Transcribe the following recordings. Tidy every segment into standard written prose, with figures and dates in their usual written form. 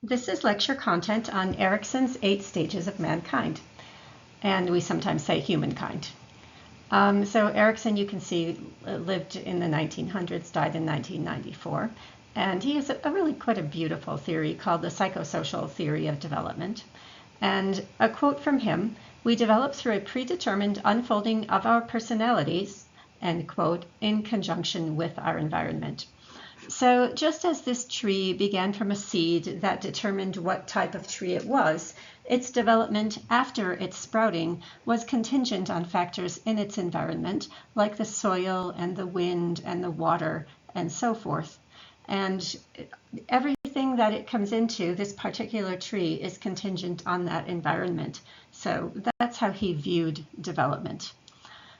This is lecture content on Erikson's 8 stages of mankind, and we sometimes say humankind. So Erikson, you can see, lived in the 1900s, died in 1994, and he has a really quite a beautiful theory called the psychosocial theory of development. And a quote from him: "We develop through a predetermined unfolding of our personalities," end quote, "in conjunction with our environment." So just as this tree began from a seed that determined what type of tree it was, its development after its sprouting was contingent on factors in its environment, like the soil and the wind and the water and so forth. And everything that it comes into, this particular tree, is contingent on that environment. So that's how he viewed development.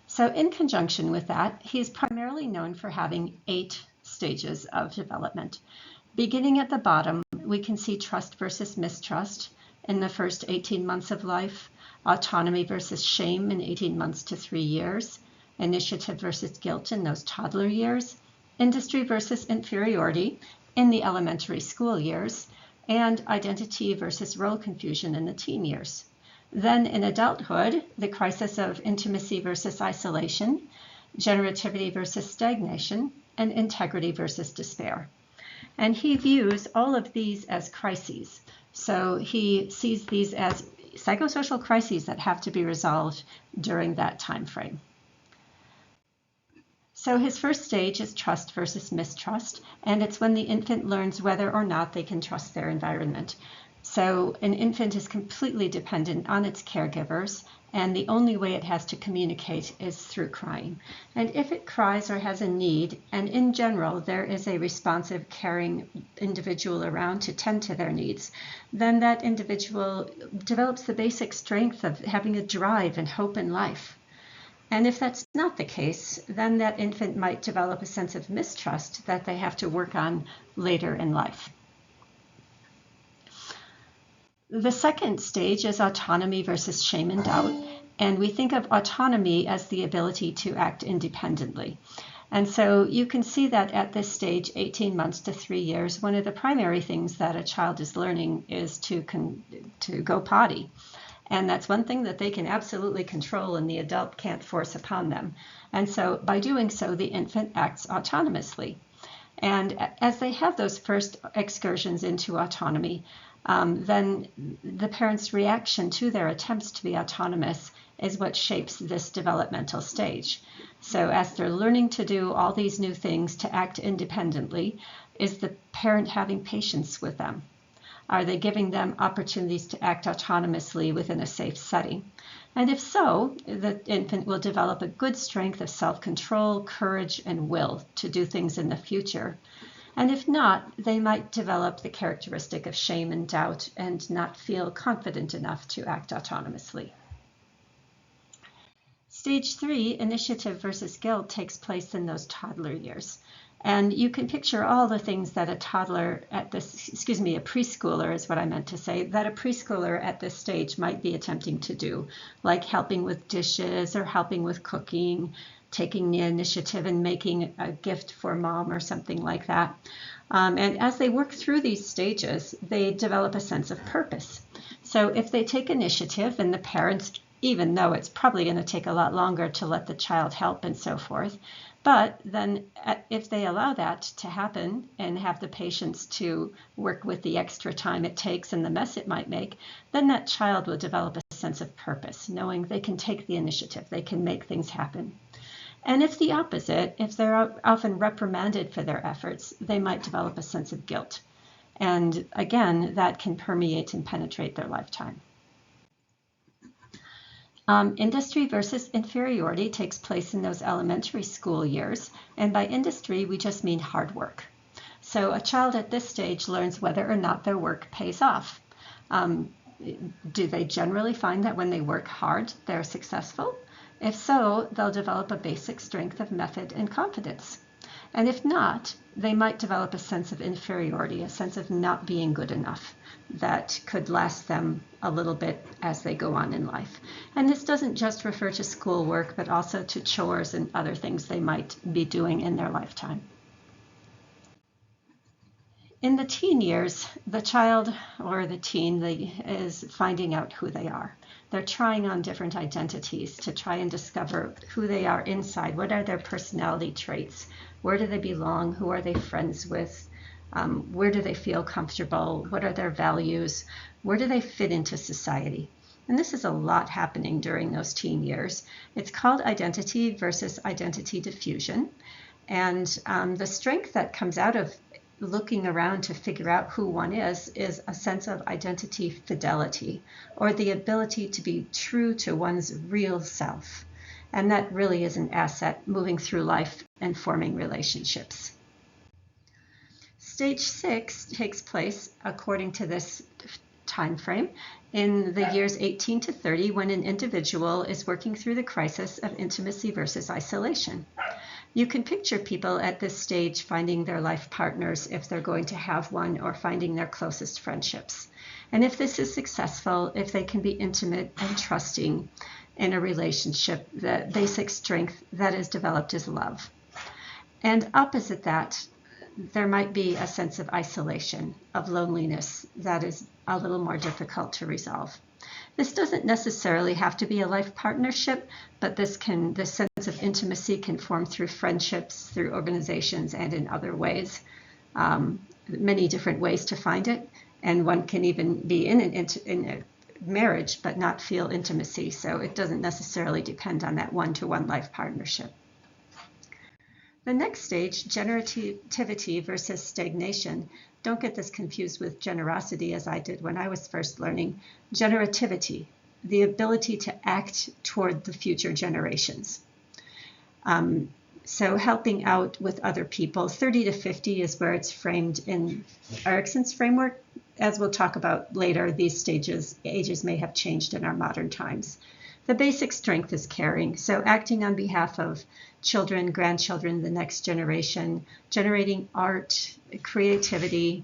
So in conjunction with that, he's primarily known for having 8 stages of development. Beginning at the bottom, we can see trust versus mistrust in the first 18 months of life, autonomy versus shame in 18 months to 3 years, initiative versus guilt in those toddler years, industry versus inferiority in the elementary school years, and identity versus role confusion in the teen years. Then in adulthood, the crisis of intimacy versus isolation, generativity versus stagnation, and integrity versus despair. And he views all of these as crises. So he sees these as psychosocial crises that have to be resolved during that time frame. So his first stage is trust versus mistrust, and it's when the infant learns whether or not they can trust their environment. So an infant is completely dependent on its caregivers, and the only way it has to communicate is through crying. And if it cries or has a need, and in general there is a responsive, caring individual around to tend to their needs, then that individual develops the basic strength of having a drive and hope in life. And if that's not the case, then that infant might develop a sense of mistrust that they have to work on later in life. The second stage is autonomy versus shame and doubt, and we think of autonomy as the ability to act independently. And so you can see that at this stage, 18 months to 3 years, one of the primary things that a child is learning is to go potty. And that's one thing that they can absolutely control and the adult can't force upon them. And so by doing so, the infant acts autonomously. And as they have those first excursions into autonomy, then the parent's reaction to their attempts to be autonomous is what shapes this developmental stage. So as they're learning to do all these new things to act independently, is the parent having patience with them? Are they giving them opportunities to act autonomously within a safe setting? And if so, the infant will develop a good strength of self-control, courage, and will to do things in the future. And if not, they might develop the characteristic of shame and doubt and not feel confident enough to act autonomously. Stage 3, initiative versus guilt, takes place in those toddler years. And you can picture all the things that a toddler at this, a preschooler is what I meant to say, that a preschooler at this stage might be attempting to do, like helping with dishes or helping with cooking, taking the initiative and making a gift for mom or something like that. And as they work through these stages, they develop a sense of purpose. So if they take initiative and the parents, even though it's probably going to take a lot longer to let the child help and so forth, but then if they allow that to happen and have the patience to work with the extra time it takes and the mess it might make, then that child will develop a sense of purpose, knowing they can take the initiative, they can make things happen. And if the opposite, if they're often reprimanded for their efforts, they might develop a sense of guilt. And again, that can permeate and penetrate their lifetime. Industry versus inferiority takes place in those elementary school years, and by industry we just mean hard work. So a child at this stage learns whether or not their work pays off. Do they generally find that when they work hard they're successful? If so, they'll develop a basic strength of method and confidence. And if not, they might develop a sense of inferiority, a sense of not being good enough that could last them a little bit as they go on in life. And this doesn't just refer to schoolwork, but also to chores and other things they might be doing in their lifetime. In the teen years, the child or the teen is finding out who they are. They're trying on different identities to try and discover who they are inside. What are their personality traits? Where do they belong? Who are they friends with? Where do they feel comfortable? What are their values? Where do they fit into society? And this is a lot happening during those teen years. It's called identity versus identity diffusion. And the strength that comes out of looking around to figure out who one is a sense of identity fidelity, or the ability to be true to one's real self. And that really is an asset moving through life and forming relationships. Stage 6 takes place, according to this time frame, in the years 18 to 30, when an individual is working through the crisis of intimacy versus isolation. You can picture people at this stage finding their life partners if they're going to have one, or finding their closest friendships. And if this is successful, if they can be intimate and trusting in a relationship, the basic strength that is developed is love. And opposite that, there might be a sense of isolation, of loneliness, that is a little more difficult to resolve. This doesn't necessarily have to be a life partnership, but this sense of intimacy can form through friendships, through organizations, and in other ways. Many different ways to find it, and one can even be in a marriage but not feel intimacy, so it doesn't necessarily depend on that one-to-one life partnership. The next stage, generativity versus stagnation. Don't get this confused with generosity, as I did when I was first learning. Generativity, the ability to act toward the future generations. So helping out with other people. 30 to 50 is where it's framed in Erikson's framework. As we'll talk about later, these ages may have changed in our modern times. The basic strength is caring, so acting on behalf of children, grandchildren, the next generation, generating art, creativity,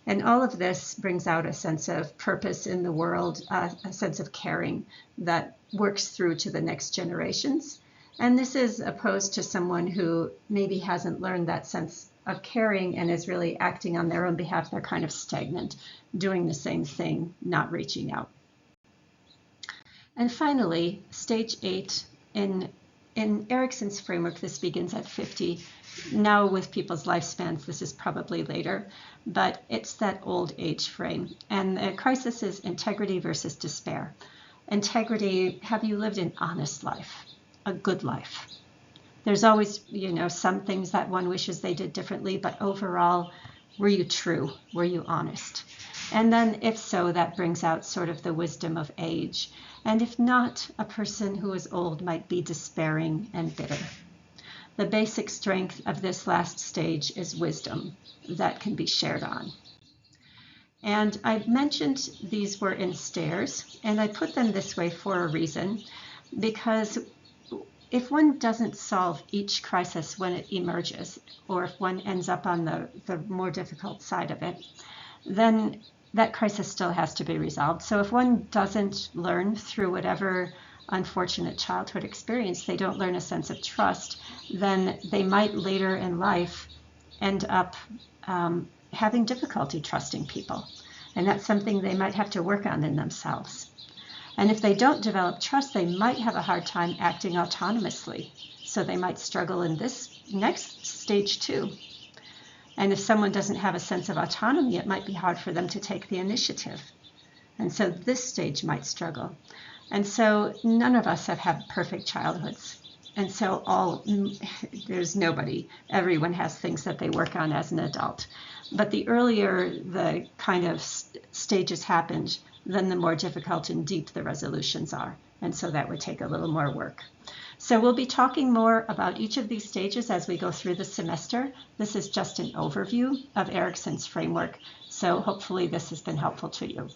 and all of this brings out a sense of purpose in the world, a sense of caring that works through to the next generations. And this is opposed to someone who maybe hasn't learned that sense of caring and is really acting on their own behalf. They're kind of stagnant, doing the same thing, not reaching out. And finally, stage 8, in Erikson's framework, this begins at 50. Now with people's lifespans, this is probably later, but it's that old age frame. And the crisis is integrity versus despair. Integrity, have you lived an honest life, a good life? There's always, some things that one wishes they did differently, but overall, were you true? Were you honest? And then if so, that brings out sort of the wisdom of age. And if not, a person who is old might be despairing and bitter. The basic strength of this last stage is wisdom that can be shared on. And I mentioned these were in stairs, and I put them this way for a reason, because if one doesn't solve each crisis when it emerges, or if one ends up on the more difficult side of it, then that crisis still has to be resolved. So if one doesn't learn through whatever unfortunate childhood experience, they don't learn a sense of trust, then they might later in life end up having difficulty trusting people. And that's something they might have to work on in themselves. And if they don't develop trust, they might have a hard time acting autonomously. So they might struggle in this next stage too. And if someone doesn't have a sense of autonomy, it might be hard for them to take the initiative. And so this stage might struggle. And so none of us have had perfect childhoods. And so there's nobody. Everyone has things that they work on as an adult. But the earlier the kind of stages happened, then the more difficult and deep the resolutions are. And so that would take a little more work. So we'll be talking more about each of these stages as we go through the semester. This is just an overview of Erikson's framework. So hopefully this has been helpful to you.